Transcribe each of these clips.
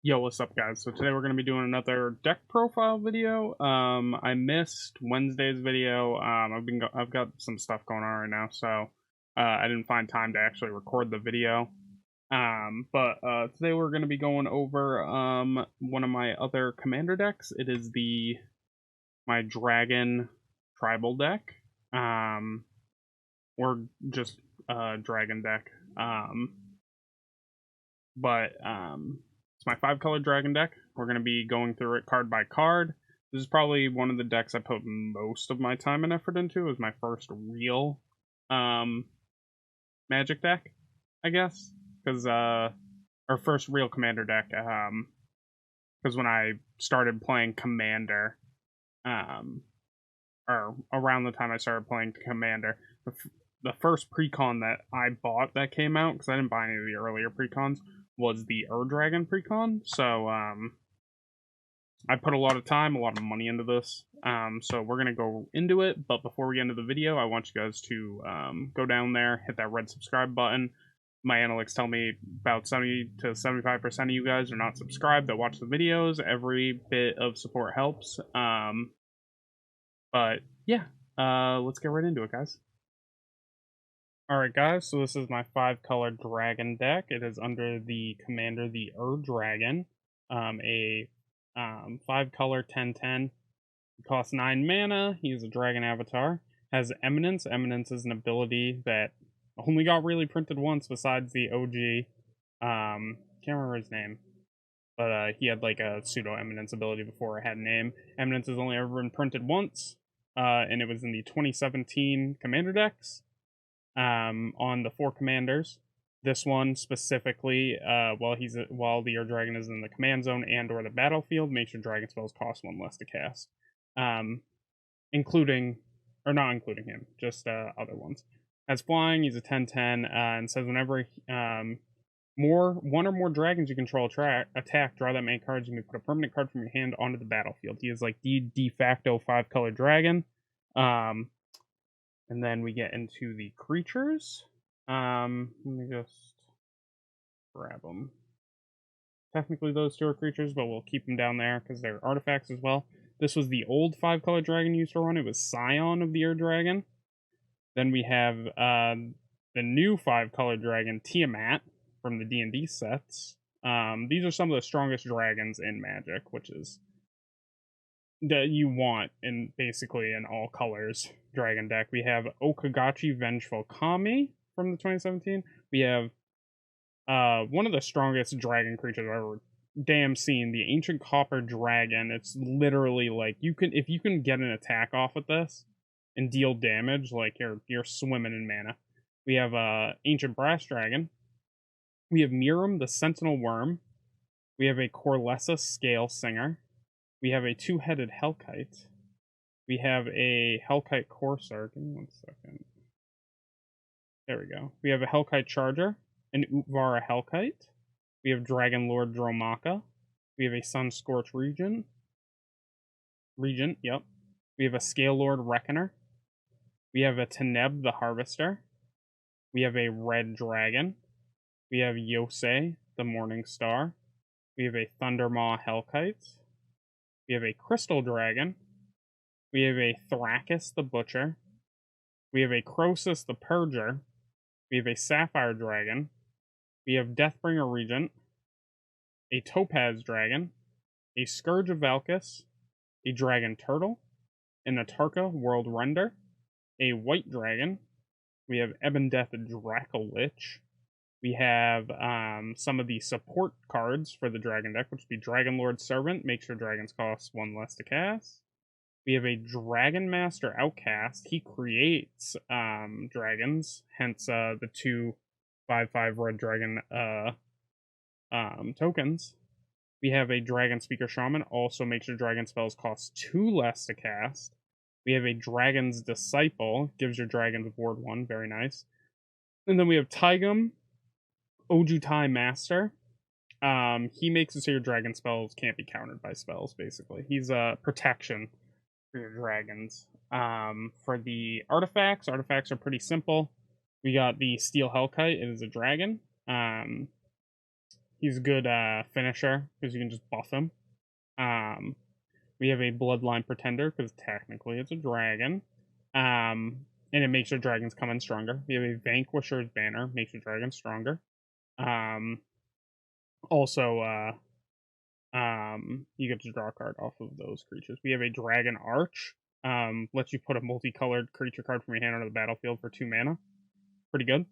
Yo, what's up, guys? So today we're going to be doing another deck profile video. I missed Wednesday's video. I've got some stuff going on right now, so I didn't find time to actually record the video. But today we're going to be going over one of my other commander decks. It is my Dragon Tribal deck, or just Dragon deck. It's my 5-color dragon deck. We're going to be going through it card by card. This is probably one of the decks I put most of my time and effort into. It was my first real Magic deck, I guess. Our first real Commander deck. Because when I started playing Commander, or around the time I started playing Commander, the first precon that I bought that came out, because I didn't buy any of the earlier precons, was the Dragon precon. So I put a lot of time, a lot of money into this. So we're gonna go into it, but before we get into the video, I want you guys to go down there, hit that red subscribe button. My analytics tell me about 70 to 75% of you guys are not subscribed that watch the videos. Every bit of support helps. But yeah, let's get right into it, guys. Alright, guys, so this is my 5-color dragon deck. It is under the commander, the Dragon. A 5-color 10/10. It costs 9 mana. He's a dragon avatar. Has Eminence. Eminence is an ability that only got really printed once besides the OG. Can't remember his name. But he had like a pseudo Eminence ability before it had a name. Eminence has only ever been printed once. And it was in the 2017 commander decks. On the 4 commanders. This one specifically, while the Dragon is in the command zone and or the battlefield, makes your dragon spells cost 1 less to cast. Not including him, just other ones. As flying, he's a 10/10, and says whenever one or more dragons you control attack, draw that many cards, you may put a permanent card from your hand onto the battlefield. He is like the de facto 5-color dragon. And then we get into the creatures. Let me just grab them. Technically those 2 are creatures, but we'll keep them down there because they're artifacts as well. This was the old 5-color dragon used to run. It was Scion of the Dragon. Then we have the new 5-color dragon, Tiamat, from the D&D sets. These are some of the strongest dragons in Magic, which is that you want in basically in all colors dragon deck. We have Okagachi Vengeful Kami from the 2017. We have one of the strongest dragon creatures I've ever seen, the Ancient Copper Dragon. It's literally like if you can get an attack off with this and deal damage, like you're swimming in mana. We have Ancient Brass Dragon. We have Miram the Sentinel Worm. We have a Corlessa Scale Singer. We have a 2-headed Hellkite. We have a Hellkite Courser. Give me 1 second. There we go. We have a Hellkite Charger, an Utvara Hellkite. We have Dragon Lord Dromaka. We have a Sunscorch Regent, yep. We have a Scale Lord Reckoner. We have a Teneb the Harvester. We have a Red Dragon. We have Yosei the Morning Star. We have a Thundermaw Hellkite. We have a Crystal Dragon. We have a Thrakis the Butcher. We have a Croesus the Purger. We have a Sapphire Dragon. We have Deathbringer Regent. A Topaz Dragon. A Scourge of Valkis. A Dragon Turtle. An Atarka World Render. A White Dragon. We have Ebondeath Dracolich. We have some of the support cards for the dragon deck, which would be Dragon Lord Servant, makes your dragons cost 1 less to cast. We have a Dragon Master Outcast. He creates dragons, hence the 2 5/5 red dragon tokens. We have a Dragon Speaker Shaman, also makes your dragon spells cost 2 less to cast. We have a Dragon's Disciple, gives your dragons ward 1, very nice. And then we have Taigum Ojutai Master. He makes it so your dragon spells can't be countered by spells, basically. He's a protection for your dragons. For the artifacts are pretty simple. We got the Steel Hellkite. It is a dragon. He's a good finisher because you can just buff him. We have a Bloodline Pretender because technically it's a dragon. And it makes your dragons come in stronger. We have a Vanquisher's Banner, makes your dragons stronger. Also, you get to draw a card off of those creatures. We have a Dragon Arch, lets you put a multicolored creature card from your hand onto the battlefield for 2 mana. Pretty good.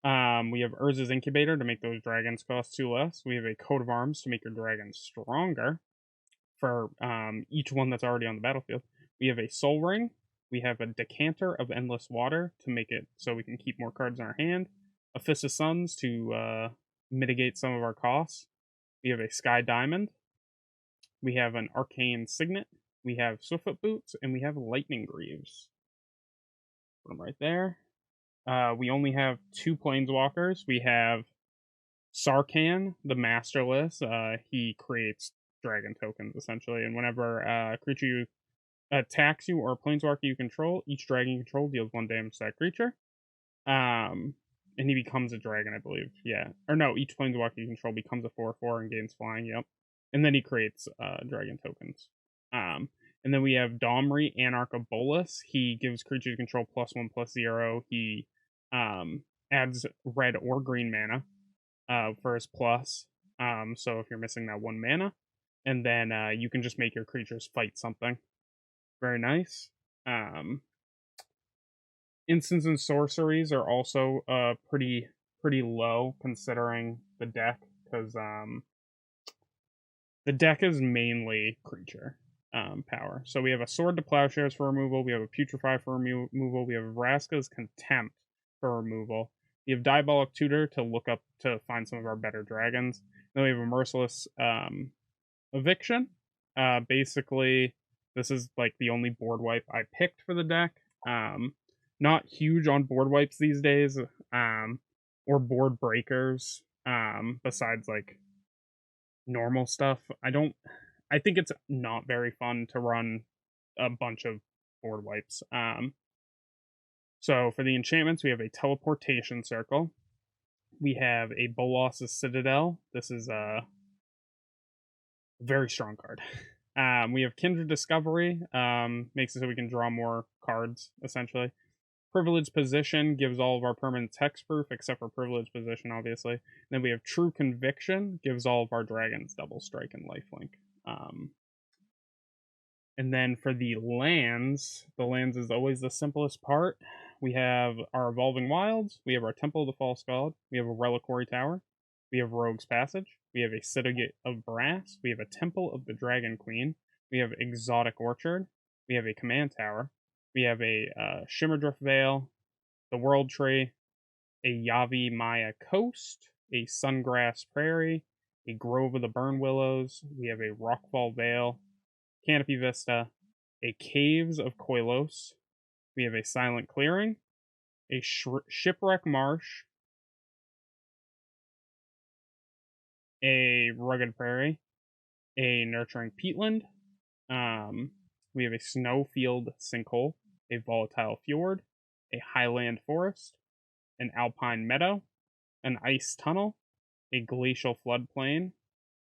We have Urza's Incubator to make those dragons cost 2 less. We have a Coat of Arms to make your dragons stronger for each one that's already on the battlefield. We have a Soul Ring. We have a Decanter of Endless Water to make it so we can keep more cards in our hand. A Fist of Suns to mitigate some of our costs. We have a Sky Diamond. We have an Arcane Signet. We have Swiftfoot Boots, and we have Lightning Greaves. Put them right there. We only have 2 Planeswalkers. We have Sarkhan, the Masterless. He creates dragon tokens, essentially, and whenever a creature attacks you or a Planeswalker you control, each dragon you control deals 1 damage to that creature. And he becomes a dragon, I believe. Yeah. Or no, each Planeswalker you control becomes a 4/4 and gains flying, yep. And then he creates dragon tokens. And then we have Domri, Anarch of Bolas. He gives creatures you control +1/+0. He adds red or green mana for his plus. So if you're missing that 1 mana, and then you can just make your creatures fight something. Very nice. Instants and sorceries are also pretty low considering the deck, because the deck is mainly creature power. So we have a Sword to Plowshares for removal. We have a Putrefy for removal. We have Vraska's Contempt for removal. We have Diabolic Tutor to look up to find some of our better dragons. Then we have a Merciless Eviction. Basically, this is like the only board wipe I picked for the deck. Not huge on board wipes these days, or board breakers. Besides like normal stuff, I think it's not very fun to run a bunch of board wipes. So for the enchantments, we have a Teleportation Circle. We have a Bolas' Citadel. This is a very strong card. We have Kindred Discovery. Makes it so we can draw more cards, essentially. Privileged Position gives all of our permanents hexproof, except for Privileged Position, obviously. And then we have True Conviction, gives all of our dragons double strike and lifelink. And then for the lands is always the simplest part. We have our Evolving Wilds, we have our Temple of the False God, we have a Reliquary Tower, we have Rogue's Passage, we have a Citadel of Brass, we have a Temple of the Dragon Queen, we have Exotic Orchard, we have a Command Tower, we have a Shimmerdrift Vale, the World Tree, a Yavi Maya Coast, a Sungrass Prairie, a Grove of the Burn Willows, we have a Rockfall Vale, Canopy Vista, a Caves of Koilos, we have a Silent Clearing, a Shipwreck Marsh, a Rugged Prairie, a Nurturing Peatland, we have a Snowfield Sinkhole, a Volatile Fjord, a Highland Forest, an Alpine Meadow, an Ice Tunnel, a Glacial Floodplain,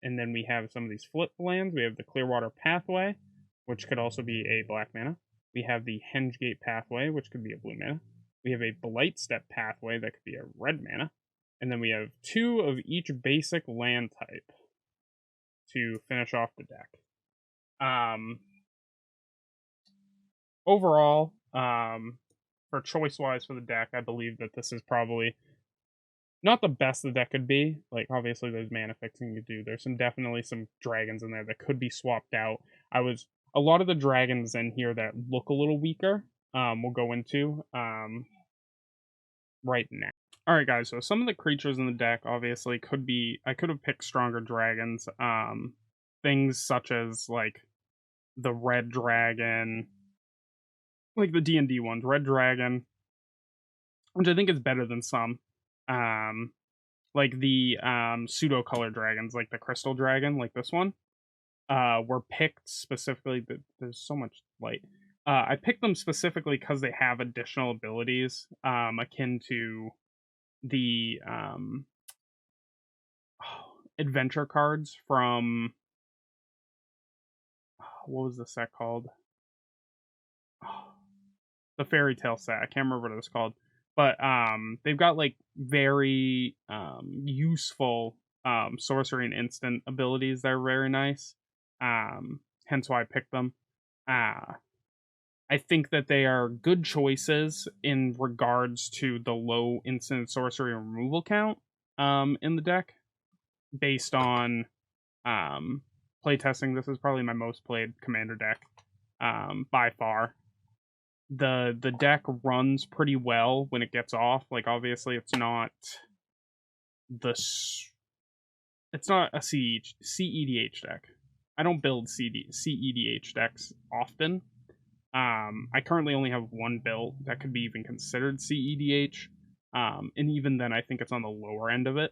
and then we have some of these flip lands. We have the Clearwater Pathway, which could also be a black mana. We have the Hengegate Pathway, which could be a blue mana. We have a Blightstep Pathway that could be a red mana. And then we have 2 of each basic land type to finish off the deck. Overall, for choice-wise for the deck, I believe that this is probably not the best the deck could be. Like, obviously, there's mana fixing you do. There's definitely some dragons in there that could be swapped out. A lot of the dragons in here that look a little weaker, we'll go into right now. Alright, guys, so some of the creatures in the deck, obviously, I could have picked stronger dragons. Things such as, like, the red dragon, like the D&D ones, red dragon, which I think is better than some. Like the pseudo color dragons, like the crystal dragon, like this one, were picked specifically. There's so much light. I picked them specifically because they have additional abilities akin to the adventure cards from what was the set called? The fairy tale set. I can't remember what it was called, but they've got like very useful sorcery and instant abilities that are very nice. Hence why I picked them. I think that they are good choices in regards to the low instant sorcery removal count in the deck, based on playtesting. This is probably my most played commander deck by far. The deck runs pretty well when it gets off. Like obviously, it's not it's not a CEDH deck. I don't build CEDH decks often. I currently only have one build that could be even considered CEDH, and even then, I think it's on the lower end of it.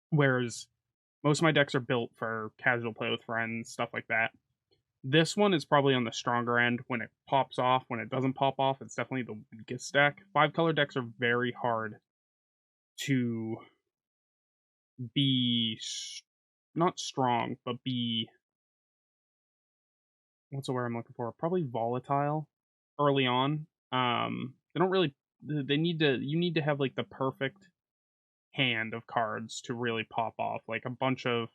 Whereas most of my decks are built for casual play with friends, stuff like that. This one is probably on the stronger end when it pops off. When it doesn't pop off, it's definitely the weakest deck. 5-color decks are very hard to be not strong, but be what's the word I'm looking for? Probably volatile early on. They don't really. They need to. You need to have like the perfect hand of cards to really pop off. Like a bunch of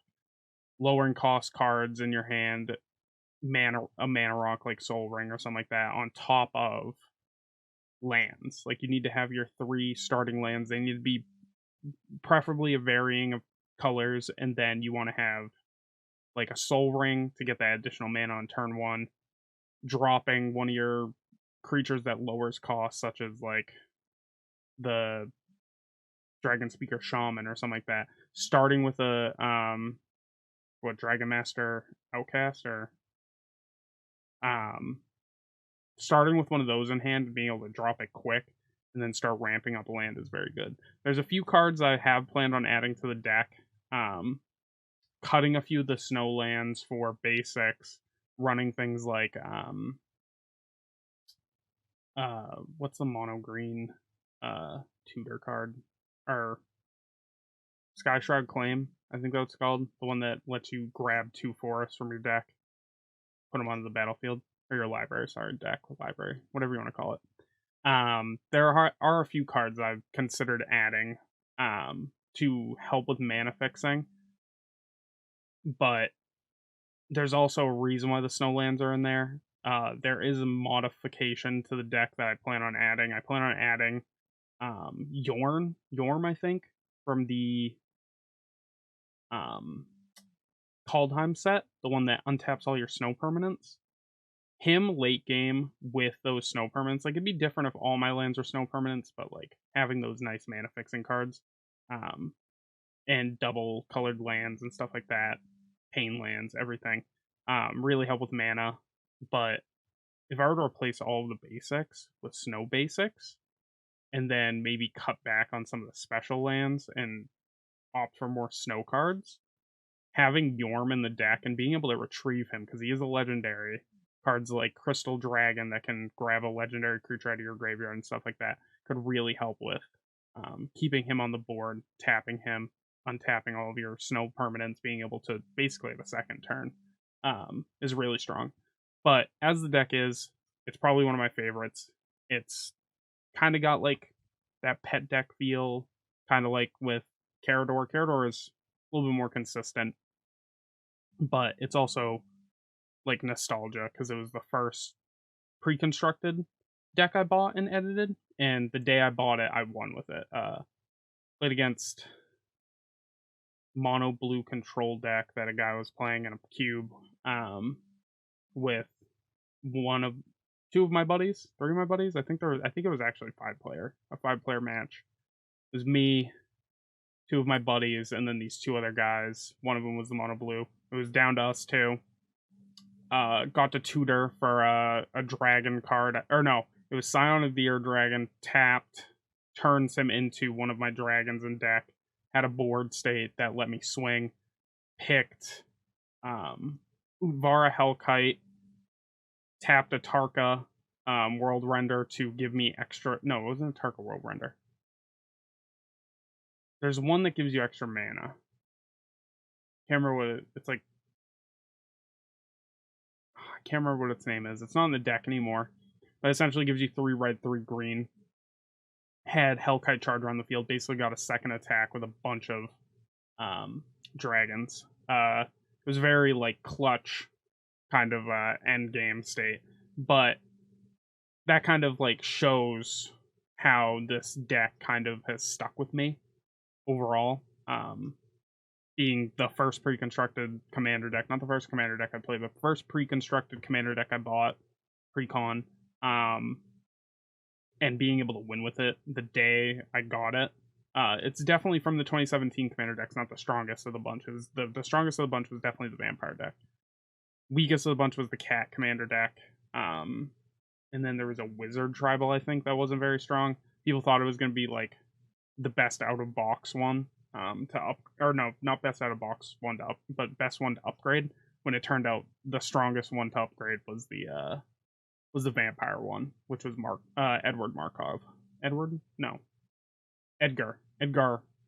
lowering cost cards in your hand, a mana rock like Soul Ring or something like that on top of lands. Like you need to have your 3 starting lands. They need to be preferably a varying of colors, and then you want to have like a Soul Ring to get that additional mana on turn 1, dropping one of your creatures that lowers cost, such as like the Dragon Speaker Shaman or something like that. Starting with a Dragon Master Outcast or starting with one of those in hand and being able to drop it quick and then start ramping up land is very good. There's a few cards I have planned on adding to the deck. Cutting a few of the snow lands for basics, running things like what's the mono green tutor card? Or Sky Shroud Claim, I think that's called. The one that lets you grab 2 forests from your deck, put them onto the battlefield. Or your library, sorry, deck, library, whatever you want to call it. There are a few cards I've considered adding to help with mana fixing, but there's also a reason why the snowlands are in there. There is a modification to the deck that I plan on adding. I plan on adding Yorm, I think, from the Kaldheim set, the one that untaps all your snow permanents. Him late game with those snow permanents, like it'd be different if all my lands were snow permanents, but like having those nice mana fixing cards, and double colored lands and stuff like that, pain lands, everything, really help with mana. But if I were to replace all of the basics with snow basics, and then maybe cut back on some of the special lands and opt for more snow cards, having Yorm in the deck and being able to retrieve him because he is a legendary. Cards like Crystal Dragon that can grab a legendary creature out of your graveyard and stuff like that could really help with keeping him on the board, tapping him, untapping all of your snow permanents, being able to basically have a second turn is really strong. But as the deck is, it's probably one of my favorites. It's kind of got like that pet deck feel, kind of like with Carador. Carador is a little bit more consistent, but it's also like nostalgia because it was the first pre-constructed deck I bought and edited, and the day I bought it, I won with it. Played against mono blue control deck that a guy was playing in a cube with two of my buddies, 3 of my buddies. I think it was actually a 5-player match. It was me, 2 of my buddies, and then these 2 other guys. One of them was the mono blue. It was down to us 2. Got to tutor for a dragon card. Or no, it was Scion of the Air Dragon, tapped, turns him into one of my dragons in deck, had a board state that let me swing, picked Udvara Hellkite, tapped a Tarka World Render to give me extra. No, it wasn't a Tarka World Render. There's one that gives you extra mana. Can't remember what it's like. I can't remember what its name is. It's not in the deck anymore, but essentially gives you 3 red, 3 green. Had Hellkite Charger on the field. Basically got a second attack with a bunch of dragons. It was very like clutch kind of end game state, but that kind of like shows how this deck kind of has stuck with me overall. Being the first pre-constructed commander deck, not the first commander deck I played, but the first pre-constructed commander deck I bought pre-con, and being able to win with it the day I got it. It's definitely from the 2017 commander decks, not the strongest of the bunches. The strongest of the bunch was definitely the vampire deck. Weakest of the bunch was the cat commander deck. And then there was a wizard tribal, I think, that wasn't very strong. People thought it was going to be like the best out of box one to up, or no, not best out of box one to up, but best one to upgrade. When it turned out the strongest one to upgrade was the vampire one, which was Edward Markov. Edward? No, Edgar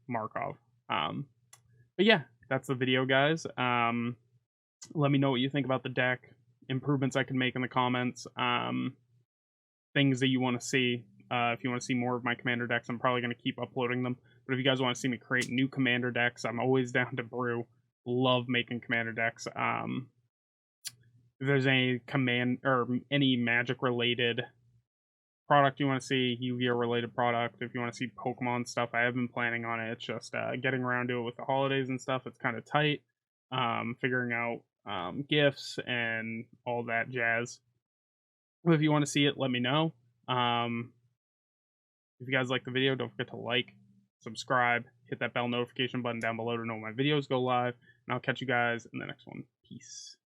Markov. But yeah, that's the video, guys. Let me know what you think about the deck, improvements I can make in the comments, things that you want to see. If you want to see more of my commander decks, I'm probably going to keep uploading them. But if you guys want to see me create new commander decks, I'm always down to brew. Love making commander decks. If there's any command or any magic related product you want to see, Yu-Gi-Oh related product, if you want to see Pokemon stuff, I have been planning on it. It's just getting around to it with the holidays and stuff. It's kind of tight. Figuring out gifts and all that jazz. If you want to see it, let me know. If you guys like the video, don't forget to like, subscribe, hit that bell notification button down below to know when my videos go live, and I'll catch you guys in the next one. Peace.